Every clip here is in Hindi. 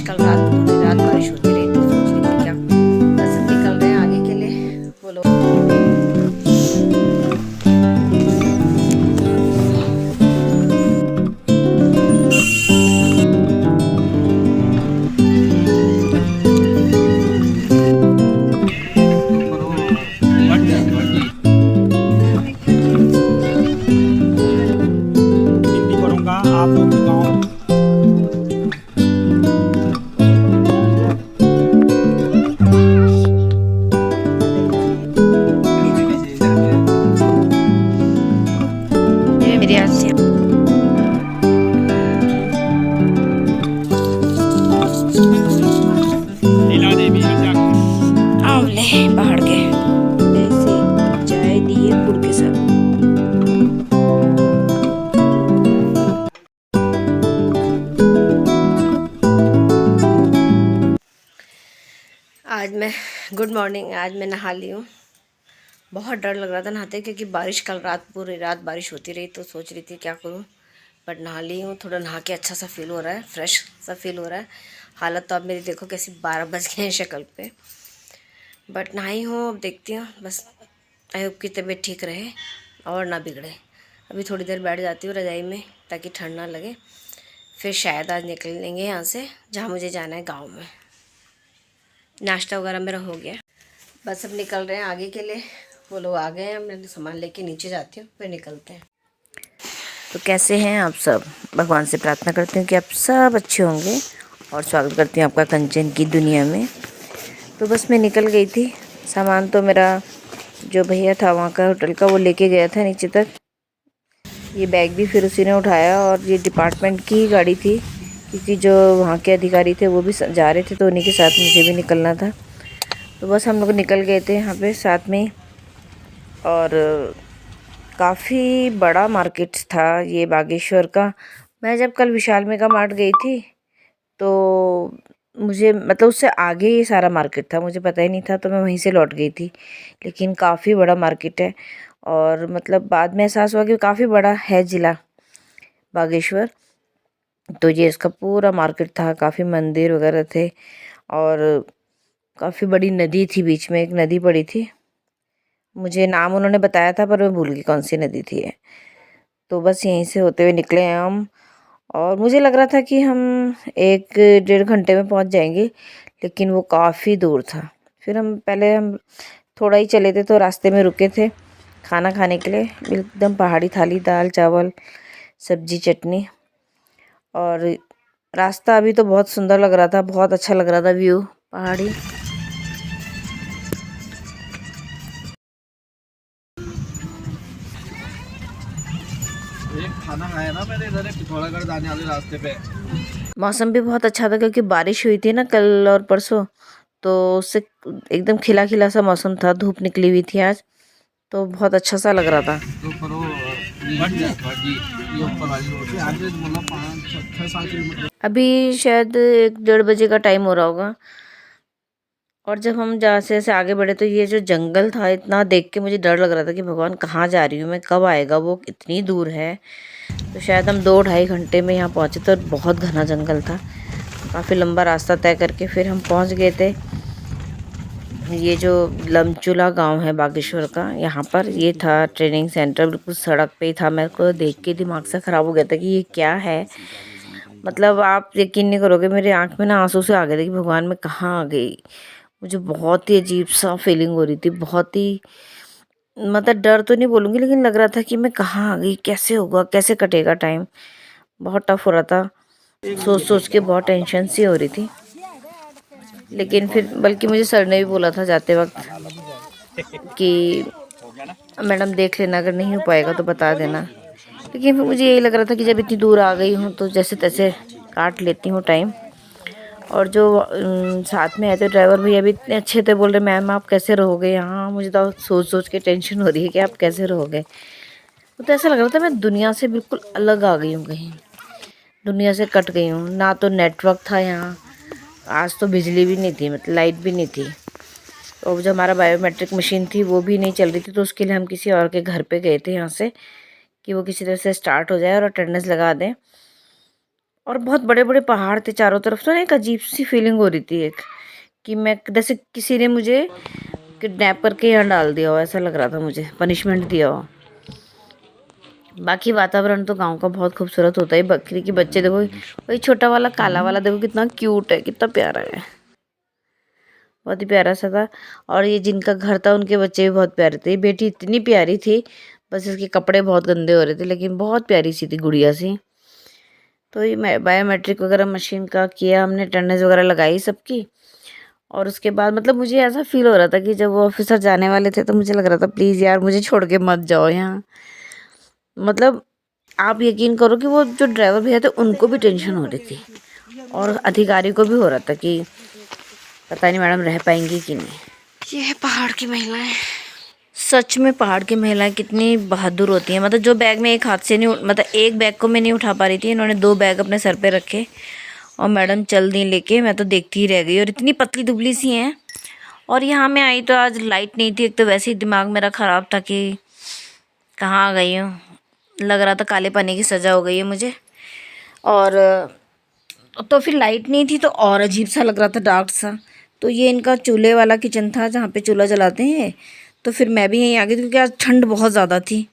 कल रात पूरी रात बारिश होती रही तो सोच रही थी क्या बस निकल रहे हैं आगे के लिए। बोलो हिंदी करूँगा आप लोग बताओ। ये मेरी आज से लीला देवी आंवले पहाड़ के ऐसे चाय दिए गुड़ के साथ। आज मैं गुड मॉर्निंग। आज मैं नहा ली हूँ। बहुत डर लग रहा था नहाते क्योंकि बारिश कल रात पूरी रात बारिश होती रही तो सोच रही थी क्या करूँ, बट नहा ली हूँ। थोड़ा नहा के अच्छा सा फील हो रहा है, फ्रेश सा फील हो रहा है। हालत तो अब मेरी देखो कैसी 12 बज गए हैं शक्ल पे, बट नहाई हूँ। अब देखती हूँ बस आई होप की तबीयत ठीक रहे और ना बिगड़े। अभी थोड़ी देर बैठ जाती हूँ रज़ाई में ताकि ठंड ना लगे, फिर शायद आज निकलेंगे यहाँ से जहाँ मुझे जाना है गाँव में। नाश्ता वगैरह मेरा हो गया, बस अब निकल रहे हैं आगे के लिए। वो लोग आ गए हैं, मैं सामान लेके नीचे जाती हूँ फिर निकलते हैं। तो कैसे हैं आप सब? भगवान से प्रार्थना करती हूँ कि आप सब अच्छे होंगे और स्वागत करती हूँ आपका कंचन की दुनिया में। तो बस मैं निकल गई थी। सामान तो मेरा जो भैया था वहाँ का होटल का वो लेके गया था नीचे तक। ये बैग भी फिर उसी ने उठाया और ये डिपार्टमेंट की ही गाड़ी थी क्योंकि जो वहाँ के अधिकारी थे वो भी जा रहे थे तो उन्हीं के साथ मुझे भी निकलना था। तो बस हम लोग निकल गए थे यहाँ पे साथ में। और काफ़ी बड़ा मार्केट था ये बागेश्वर का। मैं जब कल विशाल मेगा मार्ट गई थी तो मुझे मतलब उससे आगे ये सारा मार्केट था, मुझे पता ही नहीं था तो मैं वहीं से लौट गई थी। लेकिन काफ़ी बड़ा मार्केट है और मतलब बाद में एहसास हुआ कि काफ़ी बड़ा है ज़िला बागेश्वर। तो ये इसका पूरा मार्केट था, काफ़ी मंदिर वगैरह थे और काफ़ी बड़ी नदी थी, बीच में एक नदी पड़ी थी। मुझे नाम उन्होंने बताया था पर मैं भूल गई कौन सी नदी थी ये। तो बस यहीं से होते हुए निकले हैं हम और मुझे लग रहा था कि हम 1 डेढ़ घंटे में पहुंच जाएंगे, लेकिन वो काफ़ी दूर था। फिर हम थोड़ा ही चले थे तो रास्ते में रुके थे खाना खाने के लिए, एकदम पहाड़ी थाली, दाल चावल सब्जी चटनी। और रास्ता अभी तो बहुत सुंदर लग रहा था, बहुत अच्छा लग रहा था व्यू पहाड़ी। एक खाना खाया ना मैंने इधर पिथौरागढ़ जाने वाले रास्ते पे। मौसम भी बहुत अच्छा था क्योंकि बारिश हुई थी ना कल और परसों, तो उससे एकदम खिला खिला सा मौसम था, धूप निकली हुई थी आज तो बहुत अच्छा सा लग रहा था। तो पर वो बढ़ जाता जी, ये ऊपर वाली रोड से आगे मतलब 5-6-7 किलोमीटर। अभी शायद 1 डेढ़ बजे का टाइम हो रहा होगा। और जब हम जहाँ से आगे बढ़े तो ये जो जंगल था इतना देख के मुझे डर लग रहा था कि भगवान कहाँ जा रही हूँ मैं, कब आएगा वो, इतनी दूर है। तो शायद हम 2 ढाई घंटे में यहाँ पहुँचे तो बहुत घना जंगल था। काफ़ी लंबा रास्ता तय करके फिर हम पहुँच गए थे। ये जो लमचूला गांव है बागेश्वर का, यहाँ पर ये था ट्रेनिंग सेंटर, बिल्कुल सड़क पे ही था। मेरे को देख के दिमाग से ख़राब हो गया था कि ये क्या है। मतलब आप यकीन नहीं करोगे, मेरे आँख में ना आंसू से आ गए थे कि भगवान मैं कहाँ आ गई। मुझे बहुत ही अजीब सा फीलिंग हो रही थी, बहुत ही मतलब डर तो नहीं बोलूँगी लेकिन लग रहा था कि मैं कहाँ आ गई, कैसे होगा, कैसे कटेगा टाइम। बहुत टफ हो रहा था, सोच सोच के बहुत टेंशन सी हो रही थी। लेकिन फिर बल्कि मुझे सर ने भी बोला था जाते वक्त कि मैडम देख लेना, अगर नहीं हो पाएगा तो बता देना। लेकिन फिर मुझे यही लग रहा था कि जब इतनी दूर आ गई हूँ तो जैसे तैसे काट लेती हूँ टाइम। और जो साथ में आए थे ड्राइवर भैया भी इतने अच्छे थे, बोल रहे मैम आप कैसे रहोगे यहाँ। मुझे तो सोच सोच के टेंशन हो रही है कि आप कैसे रहोगे। तो ऐसा लग रहा था मैं दुनिया से बिल्कुल अलग आ गई हूँ, कहीं दुनिया से कट गई हूँ। ना तो नेटवर्क था यहाँ, आज तो बिजली भी नहीं थी, मतलब लाइट भी नहीं थी। और जो हमारा बायोमेट्रिक मशीन थी वो भी नहीं चल रही थी, तो उसके लिए हम किसी और के घर पे गए थे यहाँ से कि वो किसी तरह से स्टार्ट हो जाए और अटेंडेंस लगा दें। और बहुत बड़े बड़े पहाड़ थे चारों तरफ से ना, एक अजीब सी फीलिंग हो रही थी एक, कि मैं जैसे किसी ने मुझे किडनैप करके यहाँ डाल दिया हो, ऐसा लग रहा था मुझे, पनिशमेंट दिया हो। बाकी वातावरण तो गांव का बहुत खूबसूरत होता है। बकरी के बच्चे देखो, वही छोटा वाला काला वाला देखो कितना क्यूट है, कितना प्यारा है, बहुत ही प्यारा सा था। और ये जिनका घर था उनके बच्चे भी बहुत प्यारे थे। ये बेटी इतनी प्यारी थी, बस इसके कपड़े बहुत गंदे हो रहे थे, लेकिन बहुत प्यारी सी थी गुड़िया सी। तो ये बायोमेट्रिक वगैरह मशीन का किया हमने, अटेंडेंस वगैरह लगाई सबकी। और उसके बाद मतलब मुझे ऐसा फील हो रहा था कि जब वो ऑफिसर जाने वाले थे तो मुझे लग रहा था प्लीज़ यार मुझे छोड़ के मत जाओ यहाँ। मतलब आप यकीन करो कि वो जो ड्राइवर भैया थे उनको भी टेंशन हो रही थी, और अधिकारी को भी हो रहा था कि पता नहीं मैडम रह पाएंगी कि नहीं। ये है पहाड़ की महिलाएं। सच में पहाड़ की महिलाएं कितनी बहादुर होती हैं। मतलब जो बैग में एक हाथ से नहीं मतलब एक बैग को मैं नहीं उठा पा रही थी, इन्होंने 2 बैग अपने सर पे रखे और मैडम चल दी लेके। मैं तो देखती ही रह गई, और इतनी पतली दुबली सी हैं। और यहाँ मैं आई तो आज लाइट नहीं थी, एक तो वैसे ही दिमाग मेरा ख़राब था कि कहाँ आ गई हूँ, लग रहा था काले पानी की सज़ा हो गई है मुझे। और तो फिर लाइट नहीं थी तो और अजीब सा लग रहा था, डार्क सा। तो ये इनका चूल्हे वाला किचन था जहाँ पे चूल्हा जलाते हैं। तो फिर मैं भी यहीं आ गई क्योंकि आज ठंड बहुत ज़्यादा थी।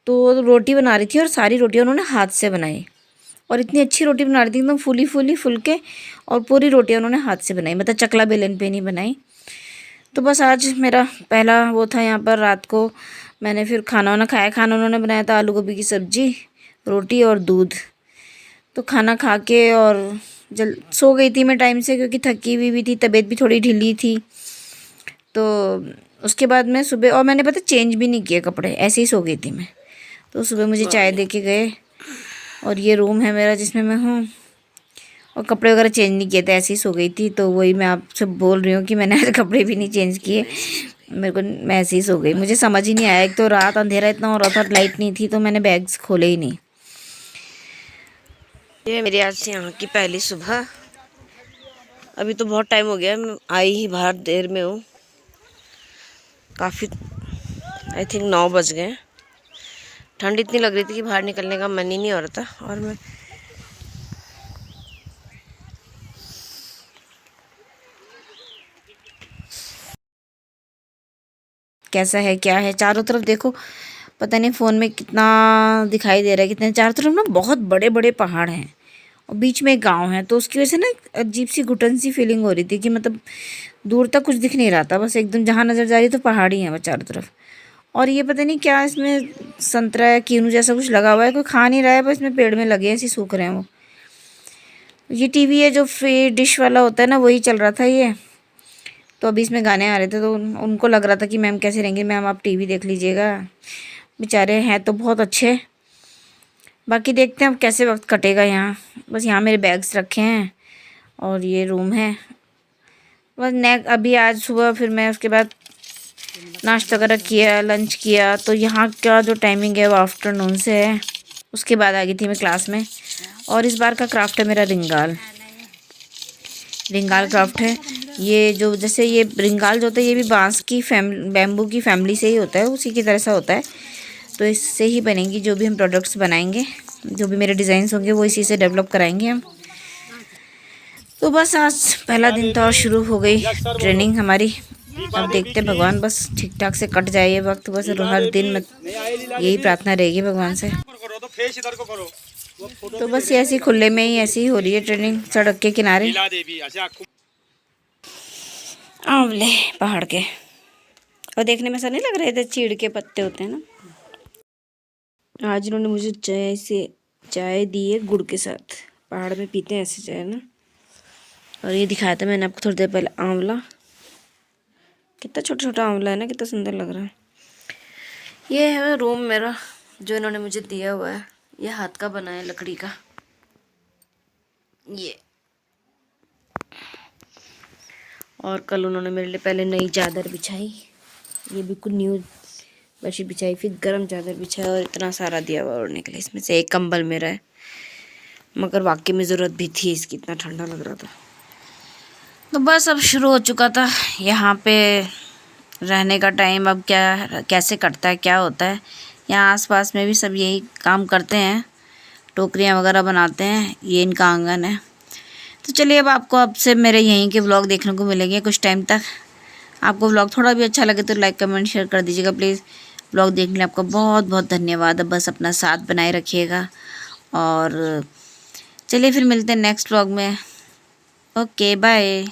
तो रोटी बना रही थी और सारी रोटियाँ उन्होंने हाथ से बनाई, और इतनी अच्छी रोटी बना रही थी एकदम फूली फूली फुलके, और पूरी रोटियाँ उन्होंने हाथ से बनाई, मतलब चकला बेलन पे नहीं बनाई। तो बस आज मेरा पहला वो था यहाँ पर। रात को मैंने फिर खाना वाना खाया। खाना उन्होंने बनाया था आलू गोभी की सब्ज़ी, रोटी और दूध। तो खाना खा के और जल सो गई थी मैं टाइम से, क्योंकि थकी हुई भी थी, तबीयत भी थोड़ी ढीली थी। तो उसके बाद मैं सुबह, और मैंने पता चेंज भी नहीं किए कपड़े, ऐसे ही सो गई थी मैं। तो सुबह मुझे चाय दे के गए, और ये रूम है मेरा जिसमें मैं हूँ, और कपड़े वगैरह चेंज नहीं किए थे, ऐसे ही सो गई थी। तो वही मैं आपसे बोल रही हूँ कि मैंने आज कपड़े भी नहीं चेंज किए, मेरे को मैं ऐसे ही सो गई। मुझे समझ ही नहीं आया, एक तो रात अंधेरा इतना हो रहा था, लाइट नहीं थी, तो मैंने बैग्स खोले ही नहीं। ये मेरी आज से यहाँ की पहली सुबह। अभी तो बहुत टाइम हो गया, मैं आई ही बाहर देर में हूँ, काफ़ी आई थिंक 9 बज गए। ठंड इतनी लग रही थी कि बाहर निकलने का मन ही नहीं हो रहा था। और मैं कैसा है क्या है, चारों तरफ देखो, पता नहीं फ़ोन में कितना दिखाई दे रहा है, कितने चारों तरफ ना बहुत बड़े बड़े पहाड़ हैं, और बीच में एक गाँव है। तो उसकी वजह से ना अजीब सी घुटन सी फीलिंग हो रही थी कि मतलब दूर तक कुछ दिख नहीं रहा था, बस एकदम जहाँ नज़र जा रही तो पहाड़ी हैं बस चारों तरफ। और ये पता नहीं क्या इसमें संतरा या कीनू जैसा कुछ लगा हुआ है, कोई खा नहीं रहा है, बस इसमें पेड़ में लगे हैं, ऐसे सूख रहे हैं वो। ये टीवी है जो फ्री डिश वाला होता है ना, वही चल रहा था ये। तो अभी इसमें गाने आ रहे थे, तो उनको लग रहा था कि मैम कैसे रहेंगे, मैम आप टीवी देख लीजिएगा। बेचारे हैं तो बहुत अच्छे। बाकी देखते हैं अब कैसे वक्त कटेगा यहाँ। बस यहाँ मेरे बैग्स रखे हैं, और ये रूम है बस। अभी आज सुबह फिर मैं उसके बाद नाश्ता वगैरह किया, लंच किया। तो यहाँ का जो टाइमिंग है वो आफ्टरनून से है। उसके बाद आ गई थी मैं क्लास में। और इस बार का क्राफ्ट है मेरा रिंगाल क्राफ्ट है। ये जो जैसे ये रिंगाल जो होता है, ये भी बांस की बैम्बू की फैमिली से ही होता है, उसी की तरह सा होता है। तो इससे ही बनेंगी जो भी हम प्रोडक्ट्स बनाएंगे, जो भी मेरे डिज़ाइंस होंगे वो इसी से डेवलप कराएंगे हम। तो बस आज पहला दिन था और शुरू हो गई ट्रेनिंग हमारी। अब देखते हैं भगवान बस ठीक ठाक से कट जाए ये वक्त, बस हर दिन में यही प्रार्थना रहेगी भगवान से। तो बस ऐसी खुले में ही ऐसी हो रही है ट्रेनिंग, सड़क के किनारे आंवले पहाड़ के। और देखने में ऐसा नहीं लग रहा है चीड़ के पत्ते होते हैं ना। आज इन्होंने मुझे चाय दी है गुड़ के साथ, पहाड़ में पीते हैं ऐसे चाय ना। और ये दिखाया था मैंने आपको थोड़ी देर पहले आंवला, कितना छोटा छोटा आंवला है ना, कितना सुंदर लग रहा है। ये है रूम मेरा जो इन्होंने मुझे दिया हुआ है, ये हाथ का बना है लकड़ी का ये। और कल उन्होंने मेरे लिए पहले नई चादर बिछाई, ये बिल्कुल न्यू बेडशीट बिछाई, फिर गर्म चादर बिछाई, और इतना सारा दिया हुआ ओढ़ने के लिए। इसमें से एक कंबल मेरा है, मगर वाकई में ज़रूरत भी थी इसकी, इतना ठंडा लग रहा था। तो बस अब शुरू हो चुका था यहाँ पे रहने का टाइम। अब क्या कैसे कटता है क्या होता है, यहाँ आसपास में भी सब यही काम करते हैं। टोकरियाँ वगैरह बनाते हैं। ये इनका आंगन है। तो चलिए अब आपको अब से मेरे यहीं के व्लॉग देखने को मिलेंगे कुछ टाइम तक। आपको व्लॉग थोड़ा भी अच्छा लगे तो लाइक कमेंट शेयर कर दीजिएगा प्लीज़। व्लॉग देखने के लिए आपका बहुत बहुत धन्यवाद। अब बस अपना साथ बनाए रखिएगा और चलिए फिर मिलते हैं नेक्स्ट व्लॉग में। Okay bye.